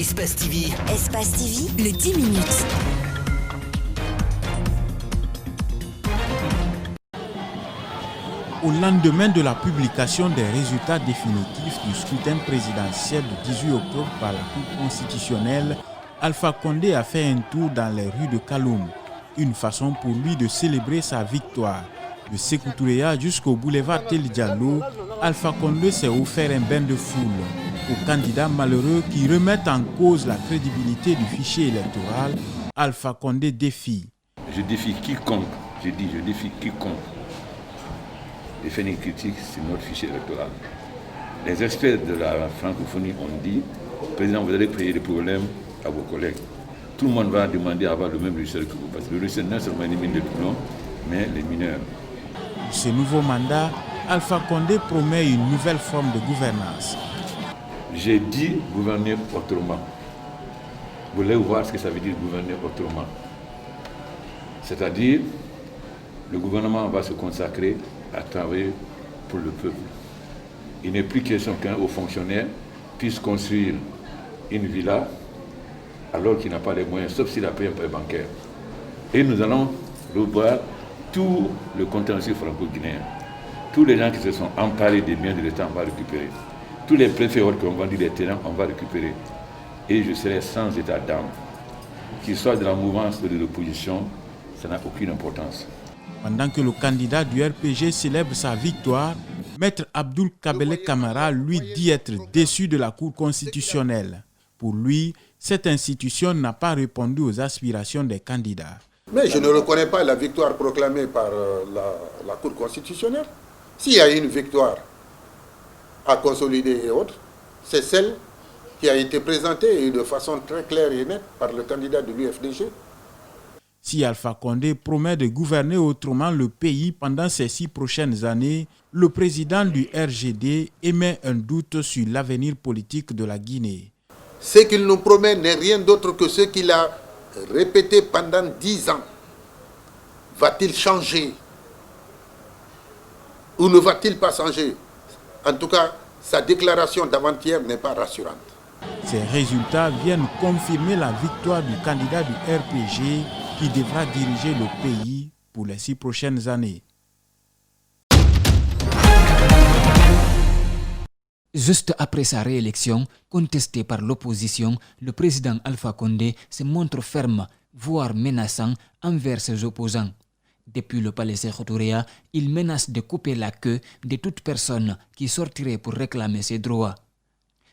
Espace TV. Espace TV, les 10 minutes. Au lendemain de la publication des résultats définitifs du scrutin présidentiel du 18 octobre par la Cour constitutionnelle, Alpha Condé a fait un tour dans les rues de Kaloum, une façon pour lui de célébrer sa victoire. De Sékou Touréa jusqu'au boulevard Teli Diallo, Alpha Condé s'est offert un bain de foule aux candidats malheureux qui remettent en cause la crédibilité du fichier électoral. Alpha Condé défie. Je défie quiconque, je défie quiconque de faire une critique sur notre fichier électoral. Les experts de la francophonie ont dit, Président, vous allez créer des problèmes à vos collègues. Tout le monde va demander à avoir le même logiciel que vous, parce que le logiciel non seulement élimine les doublons, mais les mineurs. Pour ce nouveau mandat, Alpha Condé promet une nouvelle forme de gouvernance. J'ai dit gouverner autrement. Vous voulez voir ce que ça veut dire gouverner autrement. C'est-à-dire, le gouvernement va se consacrer à travailler pour le peuple. Il n'est plus question qu'un haut fonctionnaire puisse construire une villa alors qu'il n'a pas les moyens, sauf s'il a payé un prêt bancaire. Et nous allons revoir tout le contentieux franco-guinéen. Tous les gens qui se sont emparés des biens de l'État, on va récupérer. Tous les préfets qui ont vendu des terrains, on va récupérer. Et je serai sans état d'âme. Qu'il soit de la mouvance ou de l'opposition, ça n'a aucune importance. Pendant que le candidat du RPG célèbre sa victoire, Maître Abdoul Kabele Camara lui dit être déçu de la Cour constitutionnelle. Pour lui, cette institution n'a pas répondu aux aspirations des candidats. Mais je ne reconnais pas la victoire proclamée par la Cour constitutionnelle. S'il y a une victoire à consolider et autres, c'est celle qui a été présentée de façon très claire et nette par le candidat de l'UFDG. Si Alpha Condé promet de gouverner autrement le pays pendant ces 6 prochaines années, le président du RGD émet un doute sur l'avenir politique de la Guinée. Ce qu'il nous promet n'est rien d'autre que ce qu'il a répété pendant 10 ans. Va-t-il changer? Ou ne va-t-il pas changer? En tout cas, sa déclaration d'avant-hier n'est pas rassurante. Ces résultats viennent confirmer la victoire du candidat du RPG qui devra diriger le pays pour les 6 prochaines années. Juste après sa réélection, contestée par l'opposition, le président Alpha Condé se montre ferme, voire menaçant envers ses opposants. Depuis le palais Sékou Touréa, il menace de couper la queue de toute personne qui sortirait pour réclamer ses droits.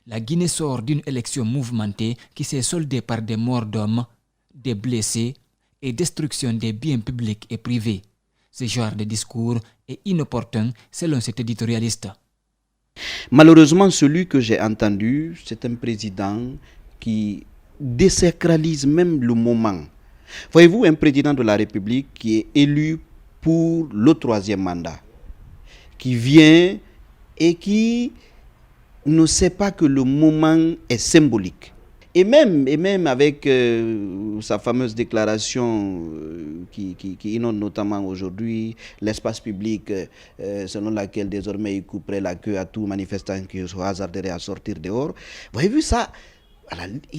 La Guinée sort d'une élection mouvementée qui s'est soldée par des morts d'hommes, des blessés et destruction des biens publics et privés. Ce genre de discours est inopportun selon cet éditorialiste. Malheureusement, celui que j'ai entendu, c'est un président qui désacralise même le moment. Voyez-vous, un président de la République qui est élu pour le 3e mandat, qui vient et qui ne sait pas que le moment est symbolique. Et même avec sa fameuse déclaration qui inonde notamment aujourd'hui l'espace public, selon laquelle désormais il couperait la queue à tout manifestant qui se hasarderait à sortir dehors. Vous avez vu ça?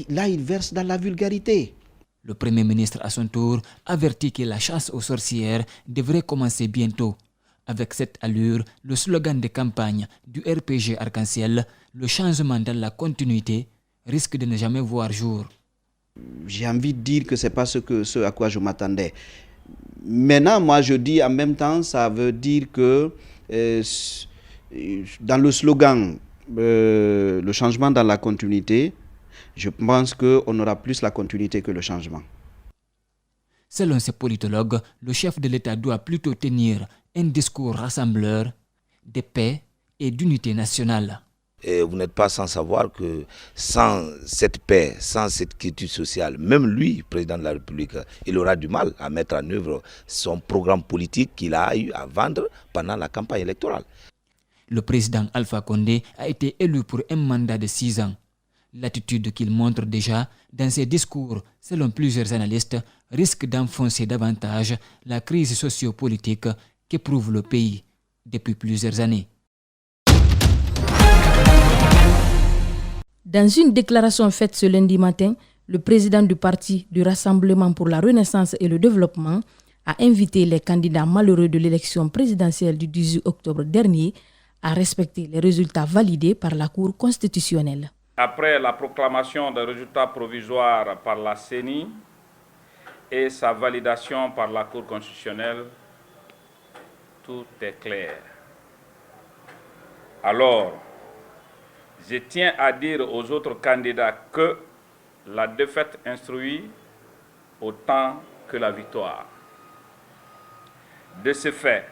Là, il verse dans la vulgarité. Le Premier ministre, à son tour, avertit que la chasse aux sorcières devrait commencer bientôt. Avec cette allure, le slogan de campagne du RPG Arc-en-Ciel, le changement dans la continuité, risque de ne jamais voir jour. J'ai envie de dire que ce n'est pas ce à quoi je m'attendais. Maintenant, moi je dis en même temps, ça veut dire que dans le slogan, le changement dans la continuité, je pense qu'on aura plus la continuité que le changement. Selon ces politologues, le chef de l'État doit plutôt tenir un discours rassembleur de paix et d'unité nationale. Et vous n'êtes pas sans savoir que sans cette paix, sans cette quiétude sociale, même lui, président de la République, il aura du mal à mettre en œuvre son programme politique qu'il a eu à vendre pendant la campagne électorale. Le président Alpha Condé a été élu pour un mandat de 6 ans. L'attitude qu'il montre déjà dans ses discours, selon plusieurs analystes, risque d'enfoncer davantage la crise sociopolitique qu'éprouve le pays depuis plusieurs années. Dans une déclaration faite ce lundi matin, le président du parti du Rassemblement pour la Renaissance et le Développement a invité les candidats malheureux de l'élection présidentielle du 18 octobre dernier à respecter les résultats validés par la Cour constitutionnelle. Après la proclamation des résultats provisoires par la CENI et sa validation par la Cour constitutionnelle, tout est clair. Alors, je tiens à dire aux autres candidats que la défaite instruit autant que la victoire. De ce fait,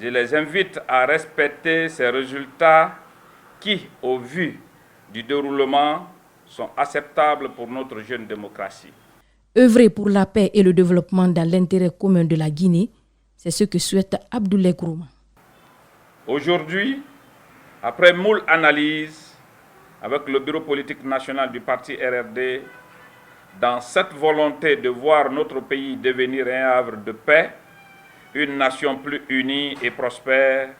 je les invite à respecter ces résultats qui, au vu du déroulement, sont acceptables pour notre jeune démocratie. Œuvrer pour la paix et le développement dans l'intérêt commun de la Guinée, c'est ce que souhaite Abdoulaye Kourouma. Aujourd'hui, après moult analyses avec le bureau politique national du parti RRD, dans cette volonté de voir notre pays devenir un havre de paix, une nation plus unie et prospère,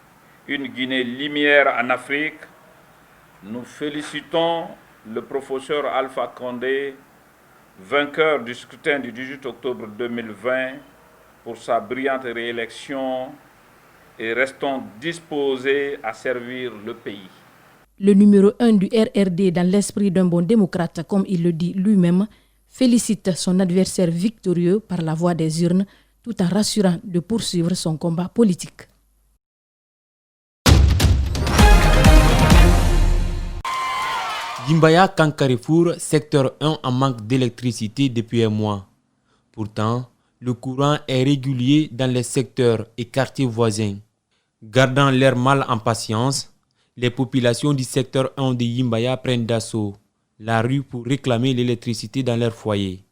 une Guinée lumière en Afrique, nous félicitons le professeur Alpha Condé, vainqueur du scrutin du 18 octobre 2020, pour sa brillante réélection et restons disposés à servir le pays. Le numéro 1 du RRD, dans l'esprit d'un bon démocrate, comme il le dit lui-même, félicite son adversaire victorieux par la voie des urnes, tout en rassurant de poursuivre son combat politique. Gimbaya Kankarefour, secteur 1 en manque d'électricité depuis un mois. Pourtant, le courant est régulier dans les secteurs et quartiers voisins. Gardant leur mal en patience, les populations du secteur 1 de Gimbaya prennent d'assaut la rue pour réclamer l'électricité dans leur foyer.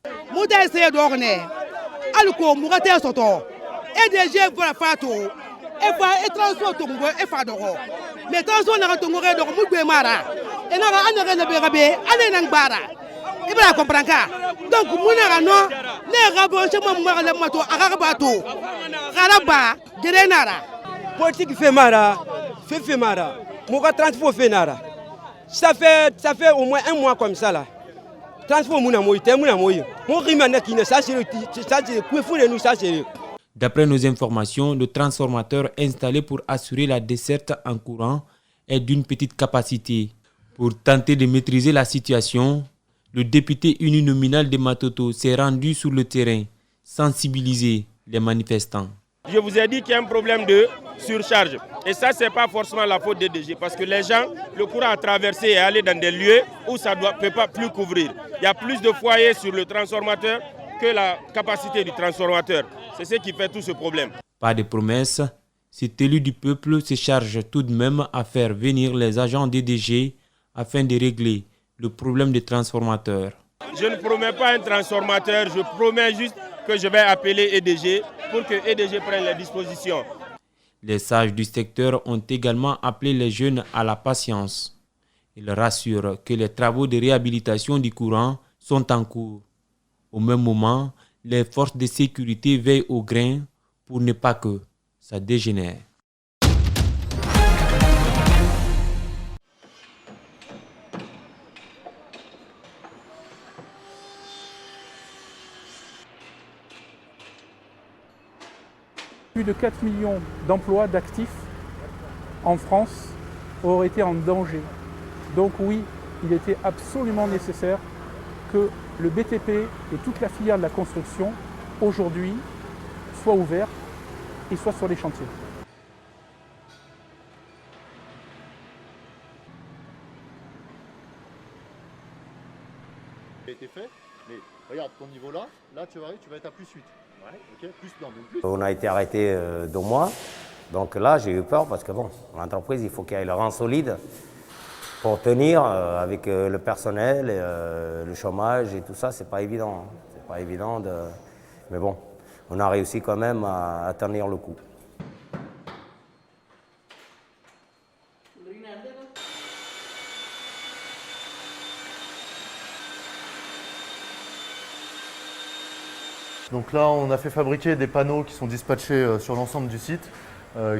Politique fait mara, fait mara. Mon transport fait nara. Ça fait au moins un mois comme ça là. Transport mouna moyi, t'es mouna moyi. Mon rimane qui ne sache D'après nos informations, le transformateur installé pour assurer la desserte en courant est d'une petite capacité. Pour tenter de maîtriser la situation, le député uninominal de Matoto s'est rendu sur le terrain, sensibiliser les manifestants. Je vous ai dit qu'il y a un problème de surcharge. Et ça, ce n'est pas forcément la faute des DG. Parce que les gens, le courant a traversé et allé dans des lieux où ça ne peut pas plus couvrir. Il y a plus de foyers sur le transformateur que la capacité du transformateur. C'est ce qui fait tout ce problème. Pas de promesses, cet élu du peuple se charge tout de même à faire venir les agents des DG afin de régler le problème des transformateurs. Je ne promets pas un transformateur, je promets juste que je vais appeler EDG pour que EDG prenne les dispositions. Les sages du secteur ont également appelé les jeunes à la patience. Ils rassurent que les travaux de réhabilitation du courant sont en cours. Au même moment, les forces de sécurité veillent au grain pour ne pas que ça dégénère. Plus de 4 millions d'emplois d'actifs en France auraient été en danger. Donc oui, il était absolument nécessaire que le BTP et toute la filière de la construction, aujourd'hui, soient ouverts et soient sur les chantiers. Ça a été fait, mais regarde ton niveau là tu vas être à plus 8. Ouais. Okay, plus. On a été arrêté 2 mois, donc là j'ai eu peur parce que bon, l'entreprise il faut qu'il y ait le rang solide pour tenir avec le personnel, et, le chômage et tout ça, c'est pas évident. C'est pas évident mais bon, on a réussi quand même à tenir le coup. Donc là, on a fait fabriquer des panneaux qui sont dispatchés sur l'ensemble du site,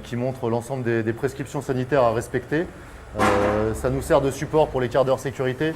qui montrent l'ensemble des prescriptions sanitaires à respecter. Ça nous sert de support pour les quarts d'heure sécurité.